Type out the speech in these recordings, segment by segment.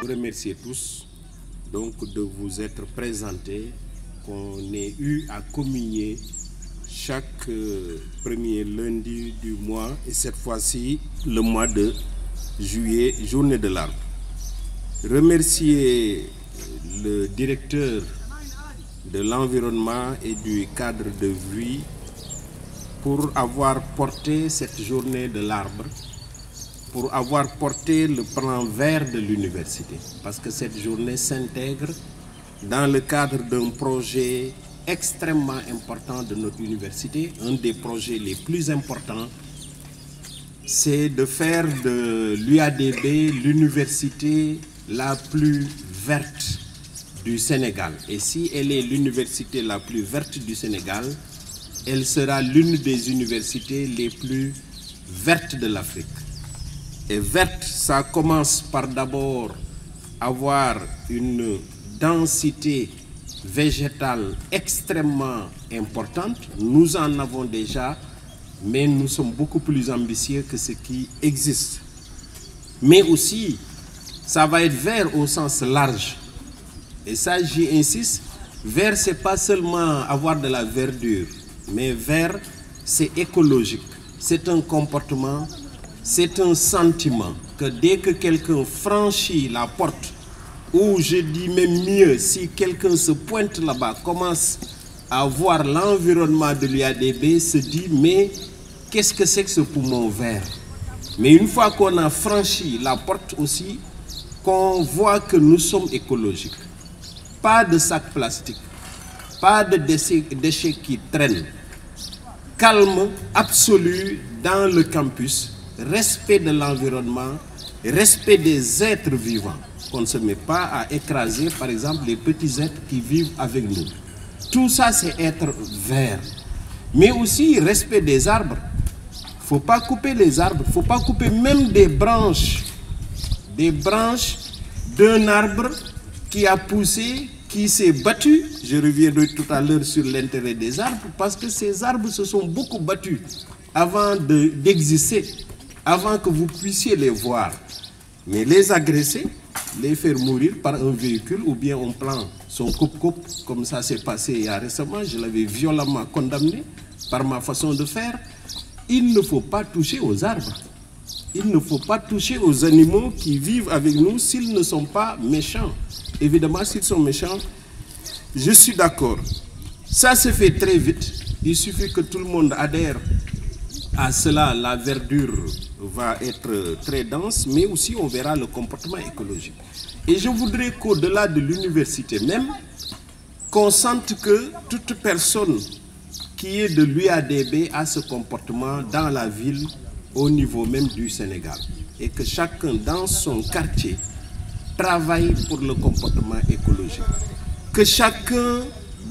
Vous remercier tous donc de vous être présentés, qu'on ait eu à communier chaque premier lundi du mois et cette fois-ci le mois de juillet, journée de l'arbre. Remercier le directeur de l'environnement et du cadre de vie pour avoir porté cette journée de l'arbre, pour avoir porté le plan vert de l'université, parce que cette journée s'intègre dans le cadre d'un projet extrêmement important de notre université. Un des projets les plus importants, c'est de faire de l'UADB l'université la plus verte du Sénégal. Et si elle est l'université la plus verte du Sénégal, elle sera l'une des universités les plus vertes de l'Afrique. Et verte, ça commence par d'abord avoir une densité végétale extrêmement importante. Nous en avons déjà, mais nous sommes beaucoup plus ambitieux que ce qui existe. Mais aussi, ça va être vert au sens large. Et ça, j'y insiste, vert, ce n'est pas seulement avoir de la verdure, mais vert, c'est écologique. C'est un comportement, c'est un sentiment que dès que quelqu'un franchit la porte, ou je dis même mieux, si quelqu'un se pointe là-bas, commence à voir l'environnement de l'UADB, se dit, mais qu'est-ce que c'est que ce poumon vert? Mais une fois qu'on a franchi la porte aussi, qu'on voit que nous sommes écologiques. Pas de sacs plastiques, pas de déchets qui traînent. Calme absolu dans le campus, respect de l'environnement, respect des êtres vivants. Qu'on ne se met pas à écraser, par exemple, les petits êtres qui vivent avec nous. Tout ça, c'est être vert. Mais aussi, respect des arbres. Il ne faut pas couper les arbres, il ne faut pas couper même des branches d'un arbre qui a poussé, qui s'est battu. Je reviendrai tout à l'heure sur l'intérêt des arbres, parce que ces arbres se sont beaucoup battus avant d'exister, avant que vous puissiez les voir. Mais les agresser, les faire mourir par un véhicule, ou bien on prend son coupe-coupe, comme ça s'est passé il y a récemment, je l'avais violemment condamné par ma façon de faire. Il ne faut pas toucher aux arbres. Il ne faut pas toucher aux animaux qui vivent avec nous s'ils ne sont pas méchants. Évidemment, s'ils sont méchants, je suis d'accord. Ça se fait très vite. Il suffit que tout le monde adhère à cela. La verdure va être très dense, mais aussi on verra le comportement écologique. Et je voudrais qu'au-delà de l'université même, qu'on sente que toute personne qui est de l'UADB a ce comportement dans la ville, au niveau même du Sénégal, et que chacun dans son quartier travaille pour le comportement écologique. Que chacun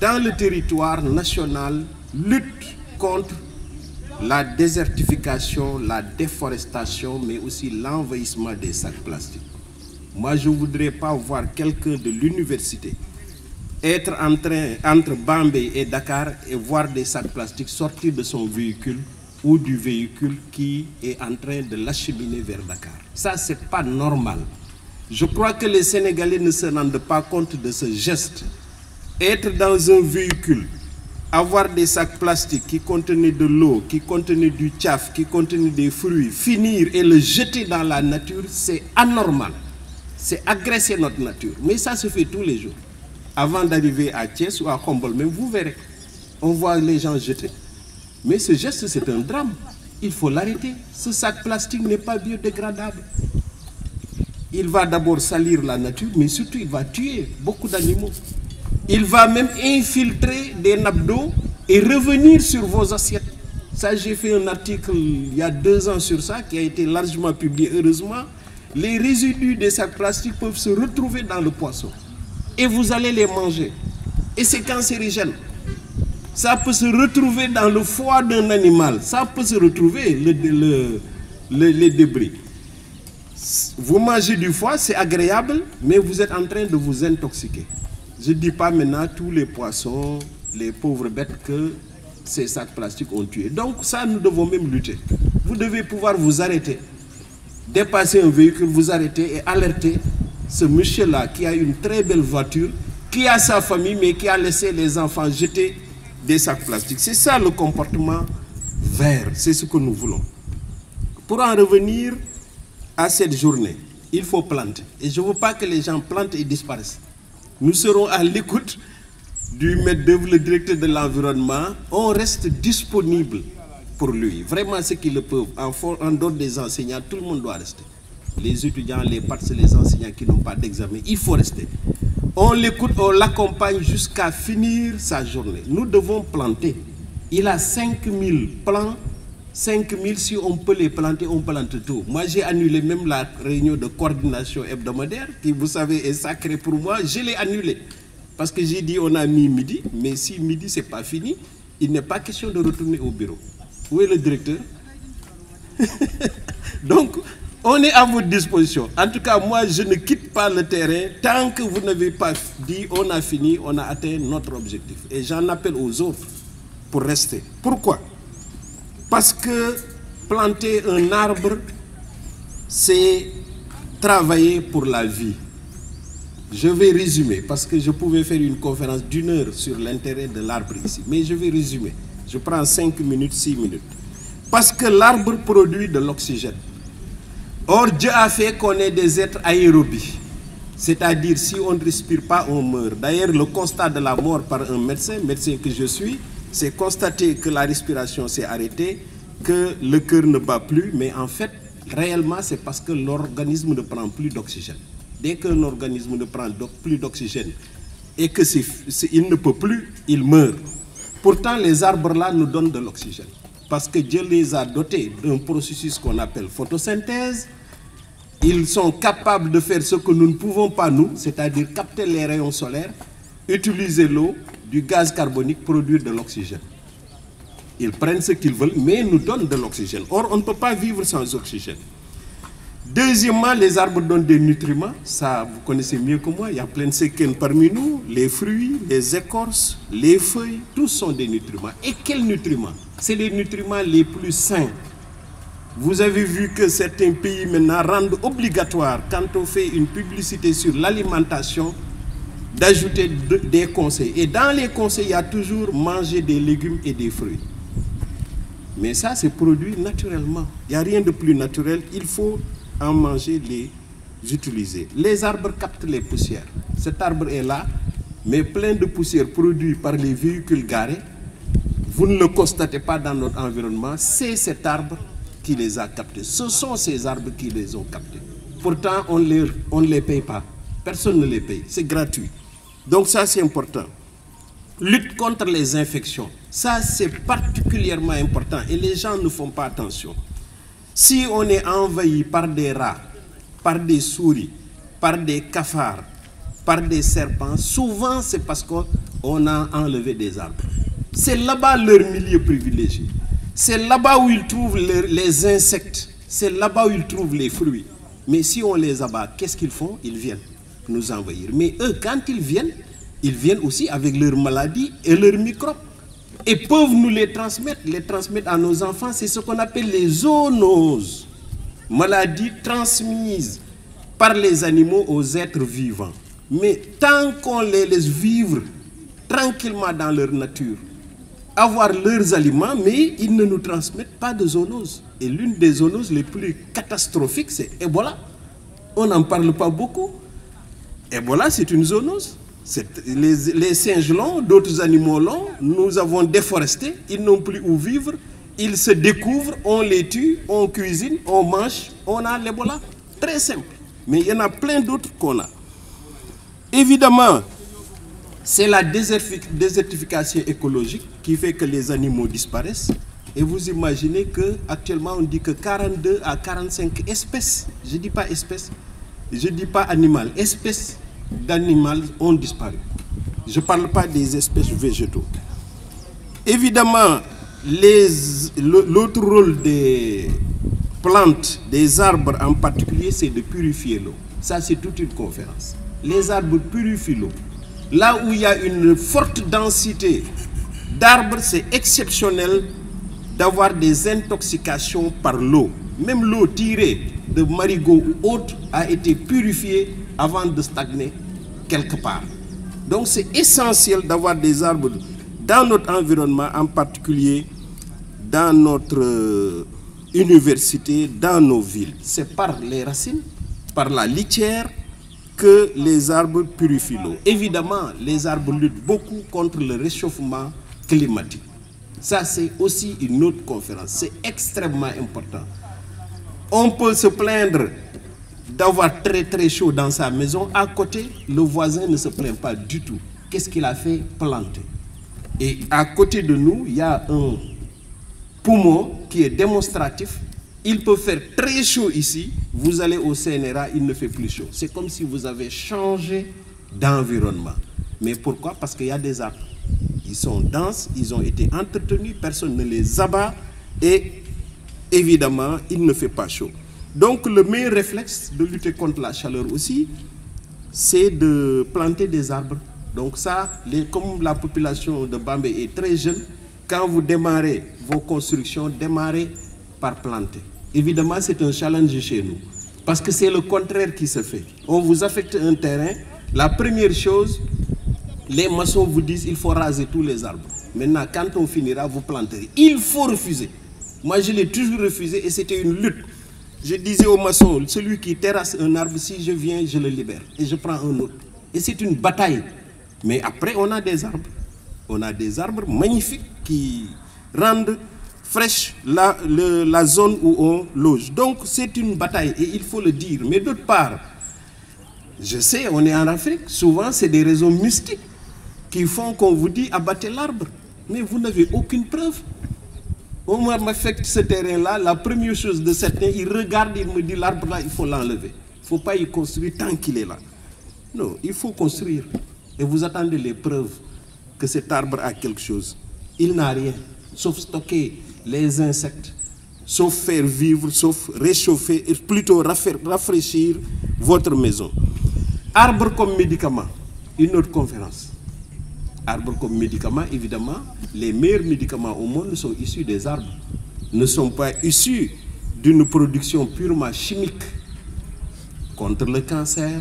dans le territoire national lutte contre la désertification, la déforestation, mais aussi l'envahissement des sacs plastiques. Moi, je ne voudrais pas voir quelqu'un de l'université être entre Bambey et Dakar et voir des sacs plastiques sortir de son véhicule ou du véhicule qui est en train de l'acheminer vers Dakar. Ça, ce n'est pas normal. Je crois que les Sénégalais ne se rendent pas compte de ce geste. Être dans un véhicule, avoir des sacs plastiques qui contenaient de l'eau, qui contenaient du tchaf, qui contenaient des fruits, finir et le jeter dans la nature, c'est anormal. C'est agresser notre nature. Mais ça se fait tous les jours. Avant d'arriver à Thiès ou à Khombol, même vous verrez, on voit les gens jeter. Mais ce geste, c'est un drame. Il faut l'arrêter. Ce sac plastique n'est pas biodégradable. Il va d'abord salir la nature, mais surtout il va tuer beaucoup d'animaux. Il va même infiltrer des nappes d'eau et revenir sur vos assiettes. Ça, j'ai fait un article il y a 2 ans sur ça, qui a été largement publié, heureusement. Les résidus des sacs plastiques peuvent se retrouver dans le poisson. Et vous allez les manger. Et c'est cancérigène. Ça peut se retrouver dans le foie d'un animal. Ça peut se retrouver, les débris. Vous mangez du foie, c'est agréable, mais vous êtes en train de vous intoxiquer. Je ne dis pas maintenant tous les poissons, les pauvres bêtes que ces sacs plastiques ont tués. Donc ça, nous devons même lutter. Vous devez pouvoir vous arrêter, dépasser un véhicule, vous arrêter et alerter ce monsieur-là qui a une très belle voiture, qui a sa famille, mais qui a laissé les enfants jeter des sacs plastiques. C'est ça le comportement vert, c'est ce que nous voulons. Pour en revenir à cette journée, il faut planter. Et je ne veux pas que les gens plantent et disparaissent. Nous serons à l'écoute du maître d'œuvre, le directeur de l'environnement. On reste disponible pour lui. Vraiment ce qu'ils le peuvent. En dehors des enseignants, tout le monde doit rester. Les étudiants, les parents, les enseignants qui n'ont pas d'examen, il faut rester. On l'écoute, on l'accompagne jusqu'à finir sa journée. Nous devons planter. Il a 5000 plants. 5000, si on peut les planter, on plante tout. Moi, j'ai annulé même la réunion de coordination hebdomadaire, qui, vous savez, est sacrée pour moi. Je l'ai annulée. Parce que j'ai dit, on a mis midi, mais si midi, ce n'est pas fini, il n'est pas question de retourner au bureau. Où est le directeur? Donc, on est à votre disposition. En tout cas, moi, je ne quitte pas le terrain tant que vous n'avez pas dit, on a fini, on a atteint notre objectif. Et j'en appelle aux autres pour rester. Pourquoi? Parce que planter un arbre, c'est travailler pour la vie. Je vais résumer, parce que je pouvais faire une conférence d'1 heure sur l'intérêt de l'arbre ici. Mais je vais résumer. Je prends 5 minutes, 6 minutes. Parce que l'arbre produit de l'oxygène. Or, Dieu a fait qu'on est des êtres aérobies. C'est-à-dire, si on ne respire pas, on meurt. D'ailleurs, le constat de la mort par un médecin que je suis, c'est constater que la respiration s'est arrêtée, que le cœur ne bat plus, mais en fait, réellement, c'est parce que l'organisme ne prend plus d'oxygène. Dès qu'un organisme ne prend plus d'oxygène et qu'il ne peut plus, il meurt. Pourtant, les arbres-là nous donnent de l'oxygène, parce que Dieu les a dotés d'un processus qu'on appelle photosynthèse. Ils sont capables de faire ce que nous ne pouvons pas, nous, c'est-à-dire capter les rayons solaires, utiliser l'eau, du gaz carbonique, produire de l'oxygène. Ils prennent ce qu'ils veulent, mais nous donnent de l'oxygène. Or, on ne peut pas vivre sans oxygène. Deuxièmement, les arbres donnent des nutriments. Ça, vous connaissez mieux que moi. Il y a plein de séquelles parmi nous. Les fruits, les écorces, les feuilles, tous sont des nutriments. Et quels nutriments? C'est les nutriments les plus sains. Vous avez vu que certains pays maintenant rendent obligatoire, quand on fait une publicité sur l'alimentation, d'ajouter des conseils. Et dans les conseils, il y a toujours manger des légumes et des fruits. Mais ça, c'est produit naturellement. Il n'y a rien de plus naturel. Il faut en manger, les utiliser. Les arbres captent les poussières. Cet arbre est là, mais plein de poussières produites par les véhicules garés. Vous ne le constatez pas dans notre environnement. C'est cet arbre qui les a captés. Ce sont ces arbres qui les ont captés. Pourtant, on ne les paye pas. Personne ne les paye. C'est gratuit. Donc ça, c'est important. Lutte contre les infections. Ça, c'est particulièrement important et les gens ne font pas attention. Si on est envahi par des rats, par des souris, par des cafards, par des serpents, souvent c'est parce qu'on a enlevé des arbres. C'est là-bas leur milieu privilégié. C'est là-bas où ils trouvent les insectes. C'est là-bas où ils trouvent les fruits. Mais si on les abat, qu'est-ce qu'ils font? Ils viennent nous envahir. Mais eux, quand ils viennent aussi avec leurs maladies et leurs microbes. Et peuvent nous les transmettre à nos enfants. C'est ce qu'on appelle les zoonoses. Maladies transmises par les animaux aux êtres vivants. Mais tant qu'on les laisse vivre tranquillement dans leur nature, avoir leurs aliments, mais ils ne nous transmettent pas de zoonoses. Et l'une des zoonoses les plus catastrophiques, c'est Ebola. On n'en parle pas beaucoup. Ebola, c'est une zoonose. Les singes longs, d'autres animaux longs, nous avons déforesté, ils n'ont plus où vivre, ils se découvrent, on les tue, on cuisine, on mange, on a l'Ebola. Très simple. Mais il y en a plein d'autres qu'on a. Évidemment, c'est la désertification écologique qui fait que les animaux disparaissent. Et vous imaginez qu'actuellement, on dit que 42 à 45 espèces, je ne dis pas espèces, je ne dis pas animal, espèces d'animaux ont disparu. Je ne parle pas des espèces végétaux. Évidemment, l'autre rôle des plantes, des arbres en particulier, c'est de purifier l'eau. Ça, c'est toute une conférence. Les arbres purifient l'eau. Là où il y a une forte densité d'arbres, c'est exceptionnel d'avoir des intoxications par l'eau. Même l'eau tirée de marigots ou autre a été purifiée avant de stagner quelque part. Donc c'est essentiel d'avoir des arbres dans notre environnement, en particulier dans notre université, dans nos villes. C'est par les racines, par la litière, que les arbres purifient l'eau. Évidemment, les arbres luttent beaucoup contre le réchauffement climatique. Ça, c'est aussi une autre conférence. C'est extrêmement important. On peut se plaindre d'avoir très très chaud dans sa maison. À côté, le voisin ne se plaint pas du tout. Qu'est-ce qu'il a fait? Planter. Et à côté de nous, il y a un poumon qui est démonstratif. Il peut faire très chaud ici. Vous allez au CNRA, il ne fait plus chaud. C'est comme si vous avez changé d'environnement. Mais pourquoi? Parce qu'il y a des arbres. Ils sont denses, ils ont été entretenus, personne ne les abat et évidemment, il ne fait pas chaud. Donc le meilleur réflexe de lutter contre la chaleur aussi, c'est de planter des arbres. Donc ça, comme la population de Bambey est très jeune, quand vous démarrez vos constructions, démarrez par planter. Évidemment, c'est un challenge chez nous, parce que c'est le contraire qui se fait. On vous affecte un terrain, la première chose, les maçons vous disent qu'il faut raser tous les arbres. Maintenant, quand on finira, vous planterez. Il faut refuser. Moi, je l'ai toujours refusé et c'était une lutte. Je disais aux maçons, celui qui terrasse un arbre, si je viens, je le libère. Et je prends un autre. Et c'est une bataille. Mais après, on a des arbres. On a des arbres magnifiques qui rendent fraîche la zone où on loge. Donc, c'est une bataille et il faut le dire. Mais d'autre part, je sais, on est en Afrique, souvent c'est des raisons mystiques qui font qu'on vous dit abattez l'arbre. Mais vous n'avez aucune preuve. On m'affecte ce terrain-là, la première chose de certains, ils regardent, ils me disent l'arbre là, il faut l'enlever. Il ne faut pas y construire tant qu'il est là. Non, il faut construire. Et vous attendez les preuves que cet arbre a quelque chose. Il n'a rien, sauf stocker les insectes, sauf faire vivre, sauf réchauffer, et plutôt rafraîchir votre maison. Arbre comme médicament, une autre conférence. Arbre comme médicament, évidemment, les meilleurs médicaments au monde sont issus des arbres, ne sont pas issus d'une production purement chimique contre le cancer,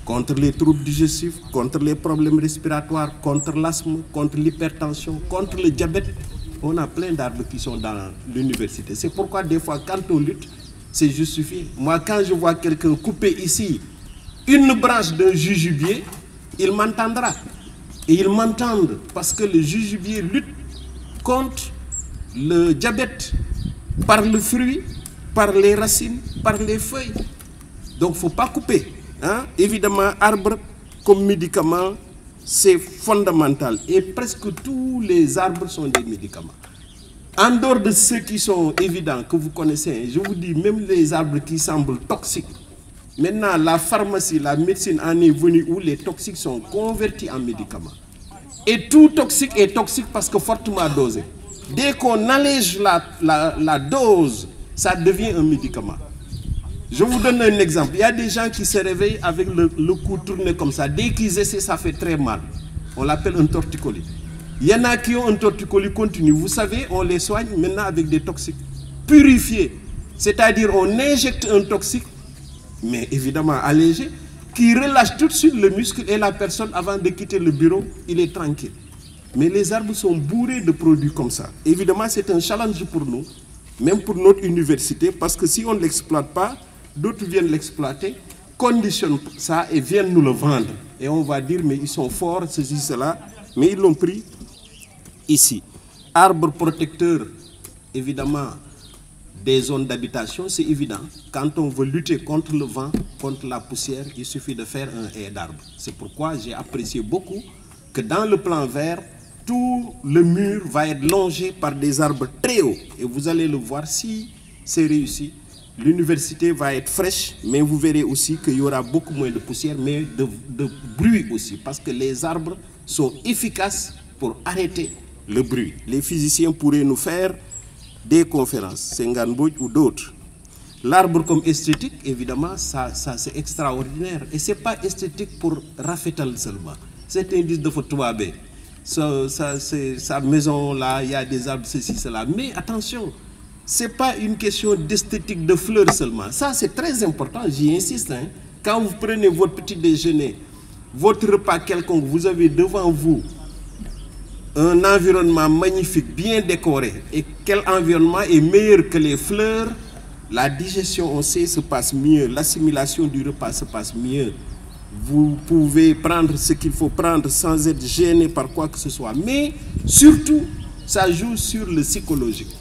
contre les troubles digestifs, contre les problèmes respiratoires, contre l'asthme, contre l'hypertension, contre le diabète. On a plein d'arbres qui sont dans l'université. C'est pourquoi des fois, quand on lutte, c'est justifié. Moi, quand je vois quelqu'un couper ici une branche d'un jujubier, il m'entendra. Et ils m'entendent parce que le jujubier lutte contre le diabète par le fruit, par les racines, par les feuilles. Donc, il ne faut pas couper. Hein? Évidemment, arbre comme médicament, c'est fondamental. Et presque tous les arbres sont des médicaments. En dehors de ceux qui sont évidents, que vous connaissez, je vous dis, même les arbres qui semblent toxiques. Maintenant, la pharmacie, la médecine en est venue où les toxiques sont convertis en médicaments. Et tout toxique est toxique parce que fortement dosé. Dès qu'on allège la dose, ça devient un médicament. Je vous donne un exemple. Il y a des gens qui se réveillent avec le cou tourné comme ça. Dès qu'ils essaient, ça fait très mal. On l'appelle un torticolis. Il y en a qui ont un torticolis continu. Vous savez, on les soigne maintenant avec des toxiques purifiés. C'est-à-dire, on injecte un toxique, mais évidemment allégé, qui relâche tout de suite le muscle et la personne, avant de quitter le bureau, il est tranquille. Mais les arbres sont bourrés de produits comme ça. Évidemment, c'est un challenge pour nous, même pour notre université, parce que si on ne l'exploite pas, d'autres viennent l'exploiter, conditionnent ça et viennent nous le vendre. Et on va dire, mais ils sont forts, ceci, cela, mais ils l'ont pris ici. Arbres protecteurs, évidemment, des zones d'habitation, c'est évident. Quand on veut lutter contre le vent, contre la poussière, il suffit de faire un haie d'arbres. C'est pourquoi j'ai apprécié beaucoup que dans le plan vert, tout le mur va être longé par des arbres très hauts. Et vous allez le voir, si c'est réussi, l'université va être fraîche, mais vous verrez aussi qu'il y aura beaucoup moins de poussière, mais de bruit aussi, parce que les arbres sont efficaces pour arrêter le bruit. Les physiciens pourraient nous faire des conférences, Senghane Mbodj ou d'autres. L'arbre comme esthétique, évidemment, ça c'est extraordinaire. Et ce n'est pas esthétique pour rafetal seulement. Certains disent de Fotouabé. Sa maison là, il y a des arbres, ceci, cela. Mais attention, ce n'est pas une question d'esthétique de fleurs seulement. Ça, c'est très important, j'y insiste. Hein. Quand vous prenez votre petit déjeuner, votre repas quelconque, vous avez devant vous un environnement magnifique, bien décoré. Et quel environnement est meilleur que les fleurs? La digestion, on sait, se passe mieux. L'assimilation du repas se passe mieux. Vous pouvez prendre ce qu'il faut prendre sans être gêné par quoi que ce soit. Mais surtout, ça joue sur le psychologique.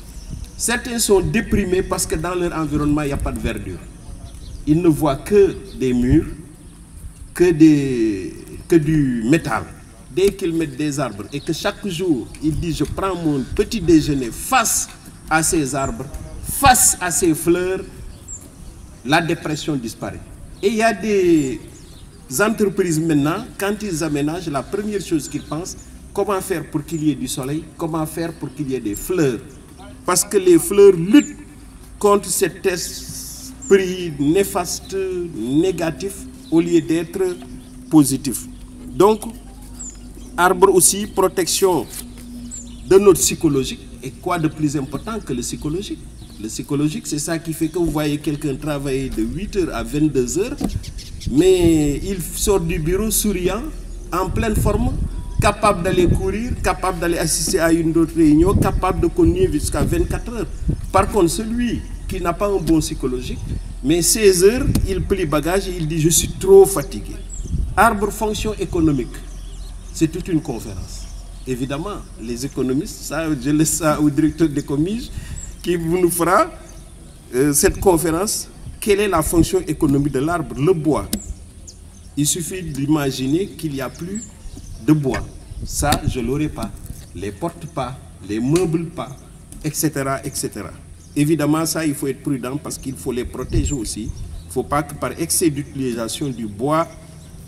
Certains sont déprimés parce que dans leur environnement, il n'y a pas de verdure. Ils ne voient que des murs, que du métal. Dès qu'ils mettent des arbres et que chaque jour, ils disent, je prends mon petit déjeuner face à ces arbres, face à ces fleurs, la dépression disparaît. Et il y a des entreprises maintenant, quand ils aménagent, la première chose qu'ils pensent, comment faire pour qu'il y ait du soleil, comment faire pour qu'il y ait des fleurs. Parce que les fleurs luttent contre cet esprit néfaste, négatif, au lieu d'être positif. Donc, arbre aussi, protection de notre psychologique. Et quoi de plus important que le psychologique? Le psychologique, c'est ça qui fait que vous voyez quelqu'un travailler de 8h à 22h, mais il sort du bureau souriant, en pleine forme, capable d'aller courir, capable d'aller assister à une autre réunion, capable de continuer jusqu'à 24 heures. Par contre, celui qui n'a pas un bon psychologique, mais 16 heures, il plie bagage et il dit « je suis trop fatigué ». Arbre, fonction économique, c'est toute une conférence. Évidemment, les économistes, ça, je laisse ça au directeur des commises, qui vous nous fera cette conférence. Quelle est la fonction économique de l'arbre? Le bois. Il suffit d'imaginer qu'il n'y a plus de bois. Ça, je ne l'aurai pas. Les portes pas, les meubles pas, etc., etc. Évidemment, ça, il faut être prudent parce qu'il faut les protéger aussi. Il ne faut pas que par excès d'utilisation du bois,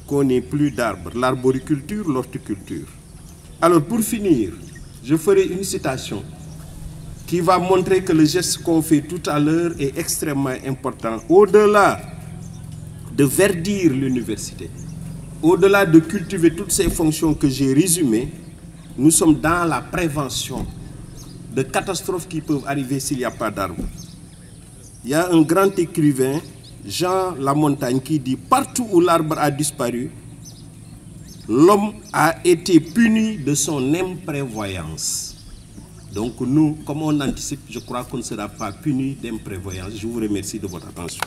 qu'on n'ait plus d'arbres. L'arboriculture, l'horticulture. Alors, pour finir, je ferai une citation qui va montrer que le geste qu'on fait tout à l'heure est extrêmement important. Au-delà de verdir l'université, au-delà de cultiver toutes ces fonctions que j'ai résumées, nous sommes dans la prévention de catastrophes qui peuvent arriver s'il n'y a pas d'arbres. Il y a un grand écrivain, Jean Lamontagne, qui dit « Partout où l'arbre a disparu, l'homme a été puni de son imprévoyance ». Donc nous, comme on anticipe, je crois qu'on ne sera pas puni d'imprévoyance. Je vous remercie de votre attention.